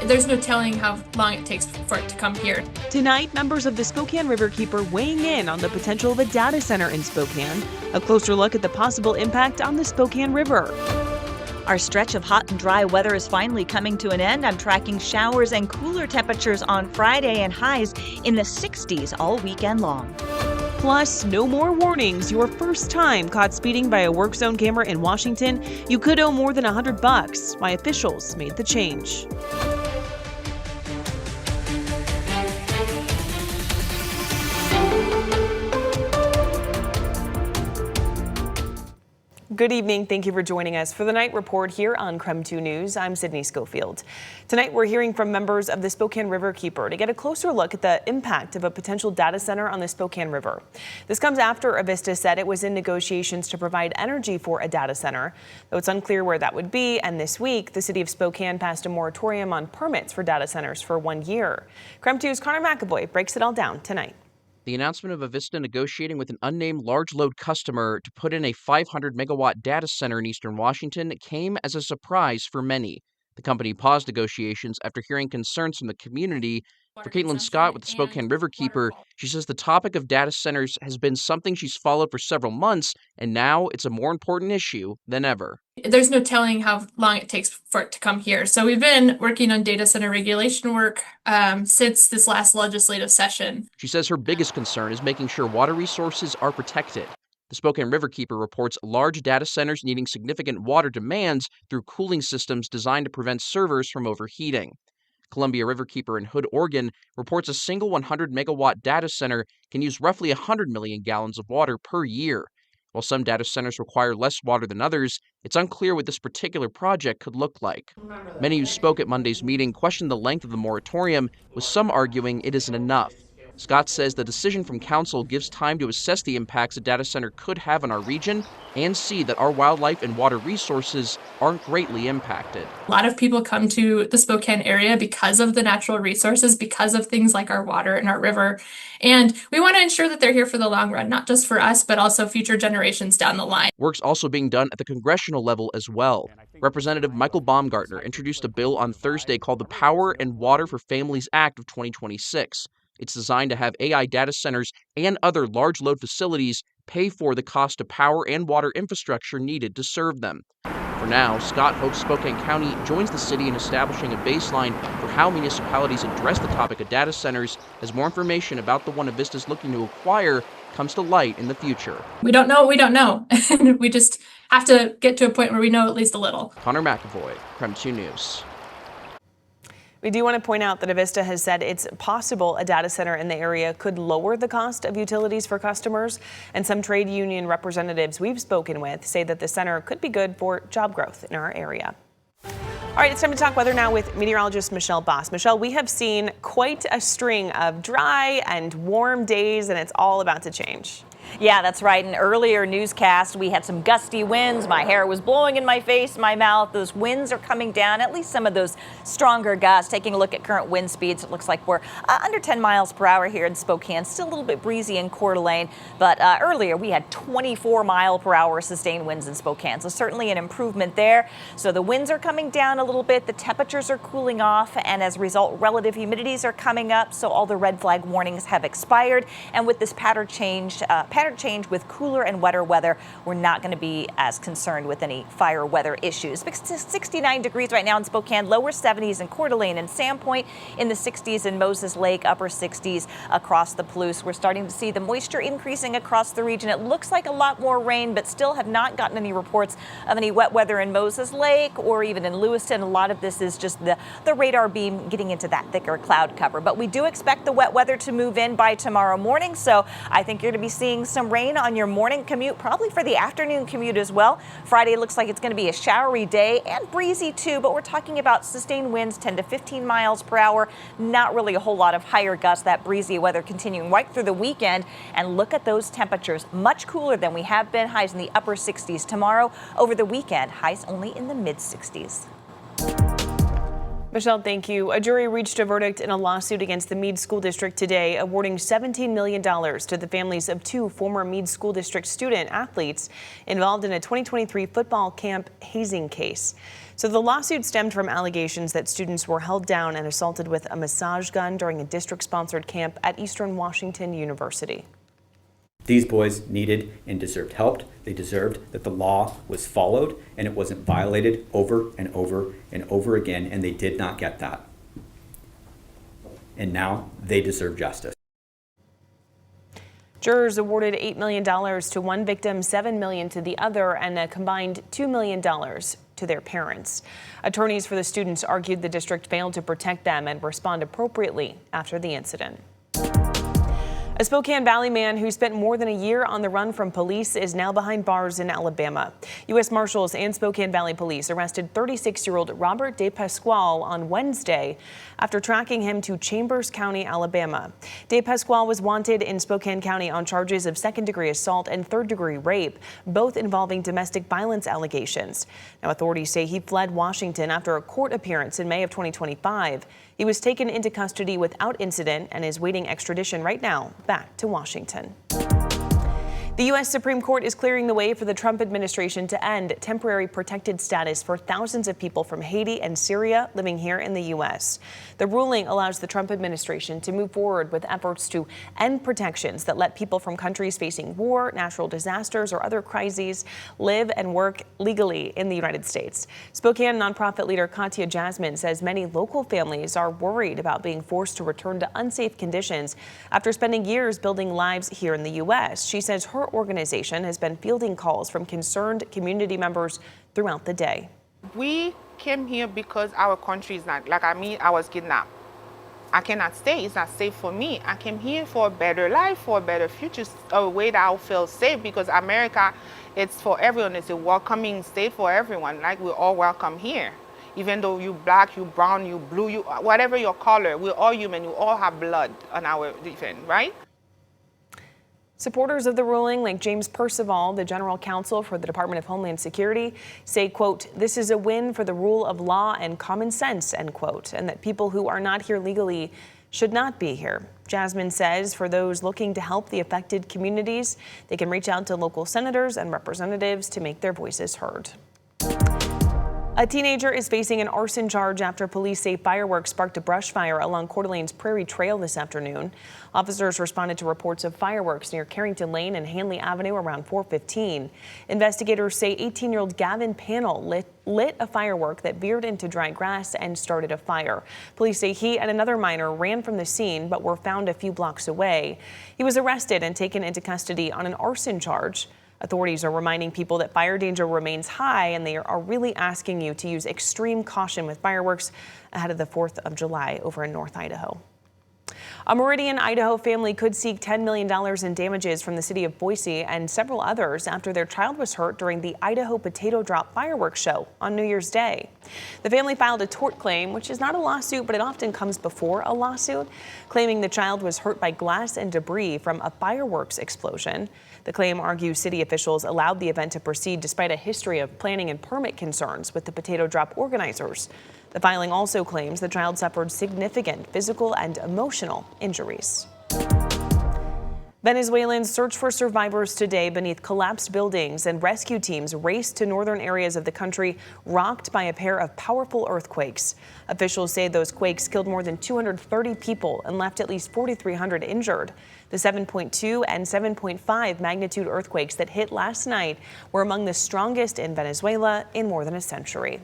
There's no telling how long it takes for it to come here. Tonight, members of the Spokane Riverkeeper weighing in on the potential of a data center in Spokane. A closer look at the possible impact on the Spokane River. Our stretch of hot and dry weather is finally coming to an end. I'm tracking showers and cooler temperatures on Friday and highs in the 60s all weekend long. Plus, no more warnings. Your first time caught speeding by a work zone camera in Washington, you could owe more than $100. Why officials made the change. Good evening. Thank you for joining us for the Night Report here on KREM 2 News. I'm Sydney Schofield. Tonight, we're hearing from members of the Spokane Riverkeeper to get a closer look at the impact of a potential data center on the Spokane River. This comes after Avista said it was in negotiations to provide energy for a data center, though it's unclear where that would be. And this week, the city of Spokane passed a moratorium on permits for data centers for 1 year. KREM 2's Connor McAvoy breaks it all down tonight. The announcement of Avista negotiating with an unnamed large load customer to put in a 500 megawatt data center in eastern Washington came as a surprise for many. The company paused negotiations after hearing concerns from the community. For Caitlin Scott with the Spokane Riverkeeper, she says the topic of data centers has been something she's followed for several months, and now it's a more important issue than ever. There's no telling how long it takes for it to come here. So we've been working on data center regulation work since this last legislative session. She says her biggest concern is making sure water resources are protected. The Spokane Riverkeeper reports large data centers needing significant water demands through cooling systems designed to prevent servers from overheating. Columbia Riverkeeper in Hood, Oregon, reports a single 100 megawatt data center can use roughly 100 million gallons of water per year. While some data centers require less water than others, it's unclear what this particular project could look like. Many who spoke at Monday's meeting questioned the length of the moratorium, with some arguing it isn't enough. Scott says the decision from council gives time to assess the impacts a data center could have on our region and see that our wildlife and water resources aren't greatly impacted. A lot of people come to the Spokane area because of the natural resources, because of things like our water and our river. And we want to ensure that they're here for the long run, not just for us, but also future generations down the line. Work's also being done at the congressional level as well. Representative Michael Baumgartner introduced a bill on Thursday called the Power and Water for Families Act of 2026. It's designed to have AI data centers and other large load facilities pay for the cost of power and water infrastructure needed to serve them. For now, Scott hopes Spokane County joins the city in establishing a baseline for how municipalities address the topic of data centers as more information about the one Avista is looking to acquire comes to light in the future. We don't know what we don't know. And we just have to get to a point where we know at least a little. Connor McAvoy, KREM 2 News. We do want to point out that Avista has said it's possible a data center in the area could lower the cost of utilities for customers, and some trade union representatives we've spoken with say that the center could be good for job growth in our area. All right, it's time to talk weather now with meteorologist Michelle Boss. Michelle, we have seen quite a string of dry and warm days, and it's all about to change. Yeah, that's right. In earlier newscast, we had some gusty winds. My hair was blowing in my face, my mouth. Those winds are coming down, at least some of those stronger gusts. Taking a look at current wind speeds, it looks like we're under 10 miles per hour here in Spokane. Still a little bit breezy in Coeur d'Alene, but earlier we had 24 mile per hour sustained winds in Spokane. So certainly an improvement there. So the winds are coming down a little bit. The temperatures are cooling off, and as a result, relative humidities are coming up. So all the red flag warnings have expired. And with this pattern change with cooler and wetter weather, we're not going to be as concerned with any fire weather issues. 69 degrees right now in Spokane, lower 70s in Coeur d'Alene and Sandpoint, in the 60s in Moses Lake, upper 60s across the Palouse. We're starting to see the moisture increasing across the region. It looks like a lot more rain, but still have not gotten any reports of any wet weather in Moses Lake or even in Lewiston. A lot of this is just the radar beam getting into that thicker cloud cover. But we do expect the wet weather to move in by tomorrow morning, so I think you're going to be seeing some rain on your morning commute, probably for the afternoon commute as well. Friday looks like it's going to be a showery day and breezy too, but we're talking about sustained winds 10 to 15 miles per hour. Not really a whole lot of higher gusts. That breezy weather continuing right through the weekend. And look at those temperatures, much cooler than we have been. Highs in the upper 60s tomorrow. Over the weekend, highs only in the mid 60s. Michelle, thank you. A jury reached a verdict in a lawsuit against the Meade School District today, awarding $17 million to the families of two former Meade School District student athletes involved in a 2023 football camp hazing case. So the lawsuit stemmed from allegations that students were held down and assaulted with a massage gun during a district-sponsored camp at Eastern Washington University. These boys needed and deserved help. They deserved that the law was followed and it wasn't violated over and over and over again, and they did not get that. And now they deserve justice. Jurors awarded $8 million to one victim, $7 million to the other, and a combined $2 million to their parents. Attorneys for the students argued the district failed to protect them and respond appropriately after the incident. A Spokane Valley man who spent more than a year on the run from police is now behind bars in Alabama. U.S. Marshals and Spokane Valley Police arrested 36-year-old Robert De Pasquale on Wednesday after tracking him to Chambers County, Alabama. De Pasquale was wanted in Spokane County on charges of second-degree assault and third-degree rape, both involving domestic violence allegations. Now, authorities say he fled Washington after a court appearance in May of 2025. He was taken into custody without incident and is waiting extradition right now back to Washington. The U.S. Supreme Court is clearing the way for the Trump administration to end temporary protected status for thousands of people from Haiti and Syria living here in the U.S. The ruling allows the Trump administration to move forward with efforts to end protections that let people from countries facing war, natural disasters, or other crises live and work legally in the United States. Spokane nonprofit leader Katya Jasmine says many local families are worried about being forced to return to unsafe conditions after spending years building lives here in the U.S. She says her organization has been fielding calls from concerned community members throughout the day. We came here because our country is not, I was kidnapped. I cannot stay, it's not safe for me. I came here for a better life, for a better future, a way that I'll feel safe, because America, it's for everyone. It's a welcoming state for everyone. Like, we're all welcome here. Even though you black, you brown, you blue, you whatever your color, we're all human. We all have blood on our defense, right? Supporters of the ruling, like James Percival, the general counsel for the Department of Homeland Security, say, quote, "This is a win for the rule of law and common sense," end quote, and that people who are not here legally should not be here. Jasmine says for those looking to help the affected communities, they can reach out to local senators and representatives to make their voices heard. A teenager is facing an arson charge after police say fireworks sparked a brush fire along Coeur d'Alene's Prairie Trail this afternoon. Officers responded to reports of fireworks near Carrington Lane and Hanley Avenue around 4:15. Investigators say 18-year-old Gavin Pannell lit a firework that veered into dry grass and started a fire. Police say he and another minor ran from the scene but were found a few blocks away. He was arrested and taken into custody on an arson charge. Authorities are reminding people that fire danger remains high, and they are really asking you to use extreme caution with fireworks ahead of the 4th of July over in North Idaho. A Meridian, Idaho family could seek $10 million in damages from the city of Boise and several others after their child was hurt during the Idaho Potato Drop fireworks show on New Year's Day. The family filed a tort claim, which is not a lawsuit, but it often comes before a lawsuit, claiming the child was hurt by glass and debris from a fireworks explosion. The claim argues city officials allowed the event to proceed despite a history of planning and permit concerns with the potato drop organizers. The filing also claims the child suffered significant physical and emotional injuries. Venezuelans search for survivors today beneath collapsed buildings, and rescue teams race to northern areas of the country rocked by a pair of powerful earthquakes. Officials say those quakes killed more than 230 people and left at least 4,300 injured. The 7.2 and 7.5 magnitude earthquakes that hit last night were among the strongest in Venezuela in more than a century.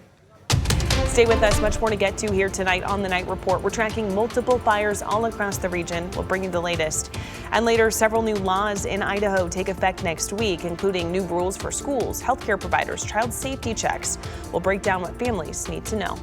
Stay with us. Much more to get to here tonight on the Night Report. We're tracking multiple fires all across the region. We'll bring you the latest. And later, several new laws in Idaho take effect next week, including new rules for schools, healthcare providers, child safety checks. We'll break down what families need to know.